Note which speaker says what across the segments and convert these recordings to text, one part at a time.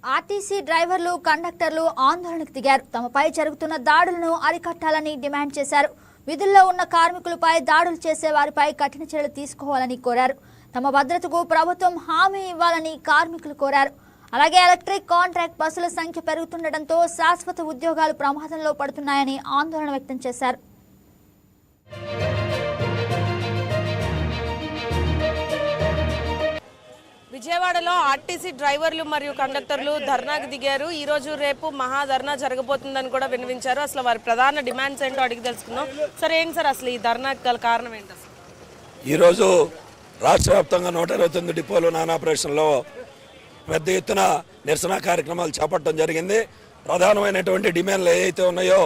Speaker 1: RTC డ్రైవర్లు కండక్టర్లు ఆందోళనకు దిగారు. తమపై జరుగుతున్న దాడులను అరికట్టాలని డిమాండ్ చేశారు. విధుల్లో ఉన్న కార్మికులపై దాడులు చేసే వారిపై కఠిన చర్యలు తీసుకోవాలని కోరారు. తమ భద్రతకు ప్రభుత్వం హామీ ఇవ్వాలని కార్మికులు కోరారు. అలాగే ఎలక్ట్రిక్ కాంట్రాక్ట్ బస్సుల సంఖ్య పెరుగుతుండటంతో శాశ్వత ఉద్యోగాలు ప్రమాదంలో పడుతున్నాయని ఆందోళన వ్యక్తం చేశారు.
Speaker 2: విజయవాడలో ఆర్టీసీ డ్రైవర్లు మరియు కండక్టర్లు ధర్నాకు దిగారు. ఈ రోజు రేపు మహాధర్నా జరగబోతుందని కూడా విన్నవించారు. అసలు వారి ప్రధాన డిమాండ్స్ ఏంటో అడిగి తెలుసుకున్నాం. సరే ఏంటి సార్ అసలు ఈ ధర్నాకు గల కారణం ఏంటి? అసలు
Speaker 3: ఈరోజు రాష్ట్ర వ్యాప్తంగా 129 డిపోలు నాన్ ఆపరేషన్లో పెద్ద ఎత్తున నిరసన కార్యక్రమాలు చేపట్టడం జరిగింది. ప్రధానమైనటువంటి డిమాండ్లు ఏవైతే ఉన్నాయో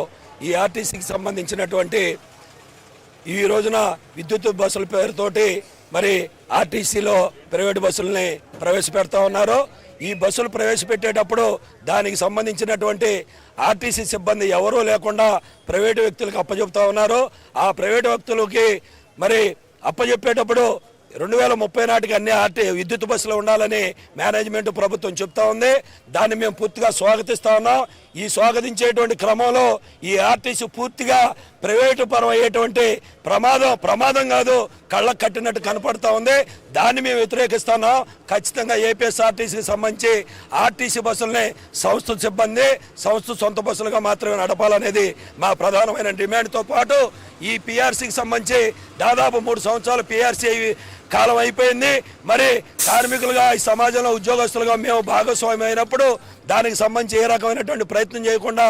Speaker 3: ఈ ఆర్టీసీకి సంబంధించినటువంటి ఈ రోజున విద్యుత్ బస్సుల పేరుతోటి మరి ఆర్టీసీలో ప్రైవేటు బస్సులని ప్రవేశపెడతా ఉన్నారు. ఈ బస్సులు ప్రవేశపెట్టేటప్పుడు దానికి సంబంధించినటువంటి ఆర్టీసీ సిబ్బంది ఎవరూ లేకుండా ప్రైవేటు వ్యక్తులకు అప్పచెప్తా ఉన్నారు. ఆ ప్రైవేటు వ్యక్తులకి మరి అప్పచెప్పేటప్పుడు 2030 నాటికి అన్ని విద్యుత్ బస్సులు ఉండాలని మేనేజ్మెంట్ ప్రభుత్వం చెప్తా ఉంది. దాన్ని మేము పూర్తిగా స్వాగతిస్తా ఉన్నాం. ఈ స్వాగతించేటువంటి క్రమంలో ఈ ఆర్టీసీ పూర్తిగా ప్రైవేటు పరం అయ్యేటువంటి ప్రమాదం కాదు, కళ్ళకు కట్టినట్టు కనపడతా ఉంది. దాన్ని మేము వ్యతిరేకిస్తున్నాం. ఖచ్చితంగా ఏపీఎస్ఆర్టీసీకి సంబంధించి ఆర్టీసీ బస్సులని సంస్థ సిబ్బంది సంస్థ సొంత బస్సులుగా మాత్రమే నడపాలనేది మా ప్రధానమైన డిమాండ్తో పాటు ఈ పీఆర్సీకి సంబంధించి దాదాపు 3 సంవత్సరాలు పీఆర్సీ కాలం అయిపోయింది. మరి కార్మికులుగా ఈ సమాజంలో ఉద్యోగస్తులుగా మేము భాగస్వామ్యం అయినప్పుడు దానికి సంబంధించి ఏ రకమైనటువంటి ప్రయత్నం చేయకుండా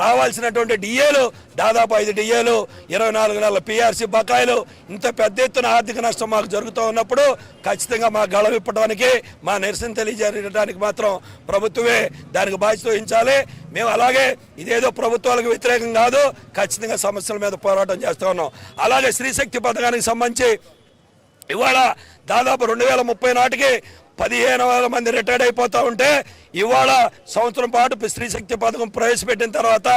Speaker 3: రావాల్సినటువంటి డిఏలు దాదాపు 5 డిఏలు 24 నెలల పీఆర్సీ బకాయిలు ఇంత పెద్ద ఎత్తున ఆర్థిక నష్టం మాకు జరుగుతూ ఉన్నప్పుడు ఖచ్చితంగా మా గళం విప్పడానికి మా నిరసన తెలియజేయడానికి మాత్రం ప్రభుత్వమే దానికి బాధ్యత వహించాలి. మేము అలాగే ఇదేదో ప్రభుత్వాలకు వ్యతిరేకం కాదు, ఖచ్చితంగా సమస్యల మీద పోరాటం చేస్తూ ఉన్నాం. అలాగే స్త్రీశక్తి పథకానికి సంబంధించి ఇవాళ దాదాపు 2030 నాటికి 15,000 మంది రిటైర్డ్ అయిపోతూ ఉంటే ఇవాళ సంవత్సరం పాటు స్త్రీశక్తి పథకం ప్రవేశపెట్టిన తర్వాత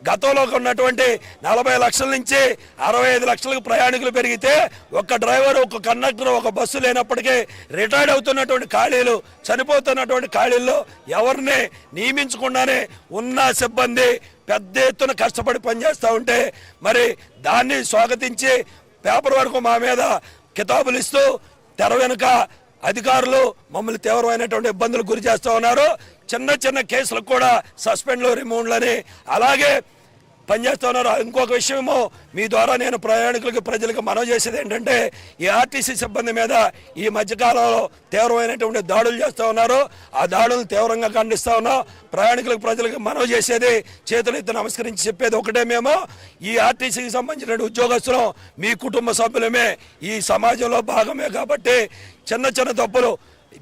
Speaker 3: గతంలో ఉన్నటువంటి 40 లక్షల నుంచి 65 లక్షలకు ప్రయాణికులు పెరిగితే ఒక డ్రైవర్ ఒక కండక్టర్ ఒక బస్సు లేనప్పటికీ రిటైర్డ్ అవుతున్నటువంటి ఖాళీలు చనిపోతున్నటువంటి ఖాళీల్లో ఎవరిని నియమించకుండానే ఉన్న సిబ్బంది పెద్ద ఎత్తున కష్టపడి పనిచేస్తూ ఉంటే మరి దాన్ని స్వాగతించి పేపర్ వరకు మా మీద కితాబులు ఇస్తూ తెర వెనుక అధికారులు మమ్మల్ని తీవ్రమైనటువంటి ఇబ్బందులు గురి చేస్తూ ఉన్నారు. చిన్న కేసులకు కూడా సస్పెండ్లు రిమూవ్లని అలాగే పనిచేస్తూ ఉన్నారు. ఇంకొక విషయమో మీ ద్వారా నేను ప్రయాణికులకి ప్రజలకు మనవి చేసేది ఏంటంటే ఈ ఆర్టీసీ సిబ్బంది మీద ఈ మధ్యకాలంలో తీవ్రమైనటువంటి దాడులు చేస్తూ ఉన్నారు. ఆ దాడులను తీవ్రంగా ఖండిస్తూ ఉన్నాం. ప్రయాణికులకు ప్రజలకు మనవి చేసేది చేతులెత్తి నమస్కరించి చెప్పేది ఒకటే, మేము ఈ ఆర్టీసీకి సంబంధించిన ఉద్యోగస్తులు మీ కుటుంబ సభ్యులమే, ఈ సమాజంలో భాగమే. కాబట్టి చిన్న తప్పులు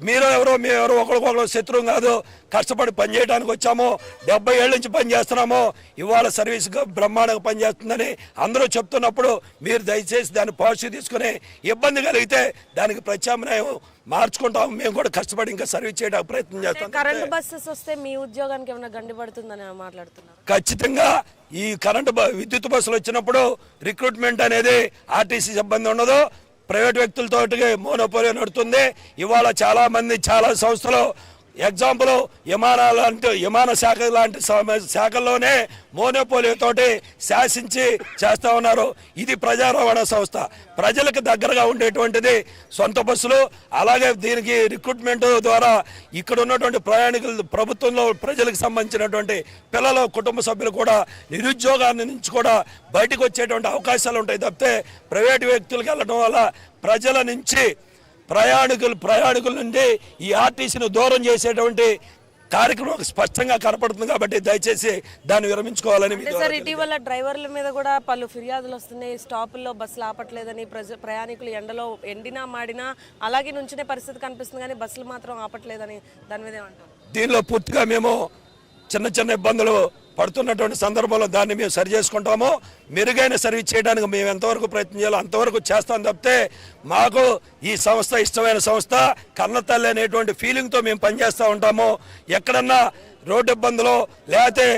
Speaker 3: మీరు ఎవరో ఒకరికొకరు శత్రువు కాదు. కష్టపడి పనిచేయడానికి వచ్చాము, 70 ఏళ్ళ నుంచి పనిచేస్తున్నాము. ఇవాళ సర్వీస్గా బ్రహ్మాండంగా పనిచేస్తుందని అందరూ చెప్తున్నప్పుడు మీరు దయచేసి దాన్ని పాజిటివ్ తీసుకుని ఇబ్బంది కలిగితే దానికి ప్రత్యామ్నాయం మార్చుకుంటాము. మేము కూడా కష్టపడి ఇంకా సర్వీస్ చేయడానికి ప్రయత్నం చేస్తాం.
Speaker 2: కరెంట్ బస్సెస్ వస్తే మీ ఉద్యోగానికి ఏమైనా గండి పడుతుందని మాట్లాడుతున్నారు.
Speaker 3: ఖచ్చితంగా ఈ విద్యుత్ బస్సులు వచ్చినప్పుడు రిక్రూట్మెంట్ అనేది ఆర్టీసీ సిబ్బంది ఉండదు, ప్రైవేట్ వ్యక్తులతో మోనోపోలి నడుతుంది. ఇవాళ చాలా మంది చాలా సంస్థలు ఎగ్జాంపుల్ విమాన శాఖ లాంటి శాఖల్లోనే మోనోపోలితోటి శాసించి చేస్తూ ఉన్నారు. ఇది ప్రజా రవాణా సంస్థ, ప్రజలకు దగ్గరగా ఉండేటువంటిది సొంత బస్సులు. అలాగే దీనికి రిక్రూట్మెంట్ ద్వారా ఇక్కడ ఉన్నటువంటి ప్రయాణికులు ప్రభుత్వంలో ప్రజలకు సంబంధించినటువంటి పిల్లలు కుటుంబ సభ్యులు కూడా నిరుద్యోగాన్ని నుంచి కూడా బయటకు వచ్చేటువంటి అవకాశాలు ఉంటాయి తప్పితే ప్రైవేటు వ్యక్తులకు వెళ్ళడం వల్ల ప్రజల నుంచి ప్రయాణికుల నుండి ఈ ఆర్టీసీని దూరం చేసేటువంటి కార్యక్రమం స్పష్టంగా కనపడుతుంది. కాబట్టి దయచేసి దాన్ని విరమించుకోవాలని.
Speaker 2: సార్ ఇటీవల డ్రైవర్ల మీద కూడా పలు ఫిర్యాదులు వస్తున్నాయి. స్టాపుల్లో బస్సులు ఆపట్లేదని, ప్రయాణికులు ఎండలో ఎండినా మాడినా అలాగే నుంచునే పరిస్థితి కనిపిస్తుంది కానీ బస్సులు మాత్రం ఆపట్లేదని, దాని మీద ఏమంటారు?
Speaker 3: దీనిలో పూర్తిగా మేము చిన్న ఇబ్బందులు పడుతున్నటువంటి సందర్భంలో దాన్ని మేము సరి చేసుకుంటాము. మెరుగైన సర్వీస్ చేయడానికి మేము ఎంతవరకు ప్రయత్నం చేయాలో అంతవరకు చేస్తాం తప్పితే మాకు ఈ సంస్థ ఇష్టమైన సంస్థ, కన్నతల్లి అనేటువంటి ఫీలింగ్తో మేము పనిచేస్తూ ఉంటాము. ఎక్కడన్నా రోడ్డు ఇబ్బందులు లేకపోతే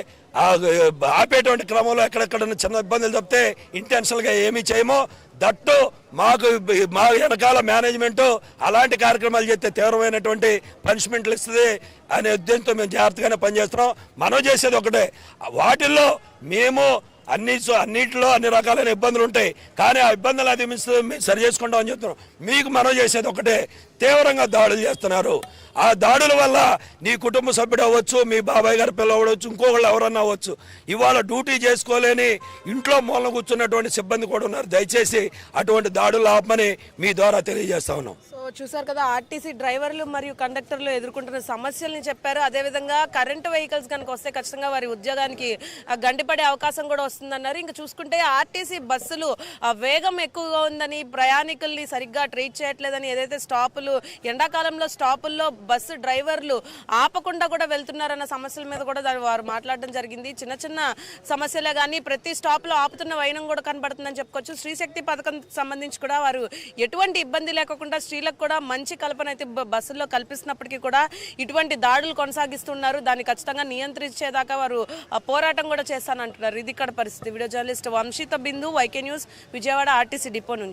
Speaker 3: ఆపేటువంటి క్రమంలో ఎక్కడెక్కడ చిన్న ఇబ్బందులు తప్పితే ఇంటెన్షనల్గా ఏమీ చేయము. దట్టు మా వెనకాల మేనేజ్మెంట్ అలాంటి కార్యక్రమాలు చేస్తే తీవ్రమైనటువంటి పనిష్మెంట్లు ఇస్తుంది అనే ఉద్దేశంతో మేము జాగ్రత్తగానే పనిచేస్తున్నాం. మనం చేసేది ఒకటే, వాటిల్లో మేము అన్నిటిలో అన్ని రకాలైన ఇబ్బందులు ఉంటాయి, కానీ ఆ ఇబ్బందులు అది మేము సరి చేసుకుంటామని చెప్తున్నాం. మీకు మనం చేసేది ఒకటే, తీవ్రంగా దాడులు చేస్తున్నారు. ఆ దాడుల వల్ల నీ కుటుంబ సభ్యుడు అవ్వచ్చు, మీ బాబాయ్ గారి పిల్ల అవ్వచ్చు, ఇంకొకళ్ళు ఎవరన్నా అవ్వచ్చు. ఇవాళ డ్యూటీ చేసుకోలేని ఇంట్లో మూలన కూర్చున్నటువంటి సిబ్బంది కూడా ఉన్నారు. దయచేసి అటువంటి దాడులు ఆపమని మీ ద్వారా తెలియజేస్తా ఉన్నాం.
Speaker 2: సో చూసారు కదా, ఆర్టీసీ డ్రైవర్లు మరియు కండక్టర్లు ఎదుర్కొంటున్న సమస్యల్ని చెప్పారు. అదేవిధంగా కరెంటు వెహికల్స్ కనుక వస్తే ఖచ్చితంగా వారి ఉద్యోగానికి గండిపడే అవకాశం కూడా వస్తుందన్నారు. ఇంకా చూసుకుంటే ఆర్టీసీ బస్సులు వేగం ఎక్కువగా ఉందని, ప్రయాణికుల్ని సరిగ్గా ట్రీట్ చేయట్లేదని, ఏదైతే స్టాపులు ఎండాకాలంలో స్టాపుల్లో బస్సు డ్రైవర్లు ఆపకుండా కూడా వెళ్తున్నారన్న సమస్యల మీద కూడా వారు మాట్లాడడం జరిగింది. చిన్న చిన్న సమస్యలే కానీ ప్రతి స్టాప్లో ఆపుతున్న వైనం కూడా కనబడుతుందని చెప్పుకోవచ్చు. స్త్రీశక్తి పథకం సంబంధించి కూడా వారు ఎటువంటి ఇబ్బంది లేకుండా స్త్రీలకు కూడా మంచి కల్పన అయితే బస్సుల్లో కల్పిస్తున్నప్పటికీ కూడా ఇటువంటి దాడులు కొనసాగిస్తున్నారు. దాన్ని ఖచ్చితంగా నియంత్రించేదాకా వారు పోరాటం కూడా చేస్తానంటున్నారు. ఇది ఇక్కడ పరిస్థితి. వీడియో జర్నలిస్ట్ వంశీతో Bindu, YK news, Vijayawada RTC depot నుంచి.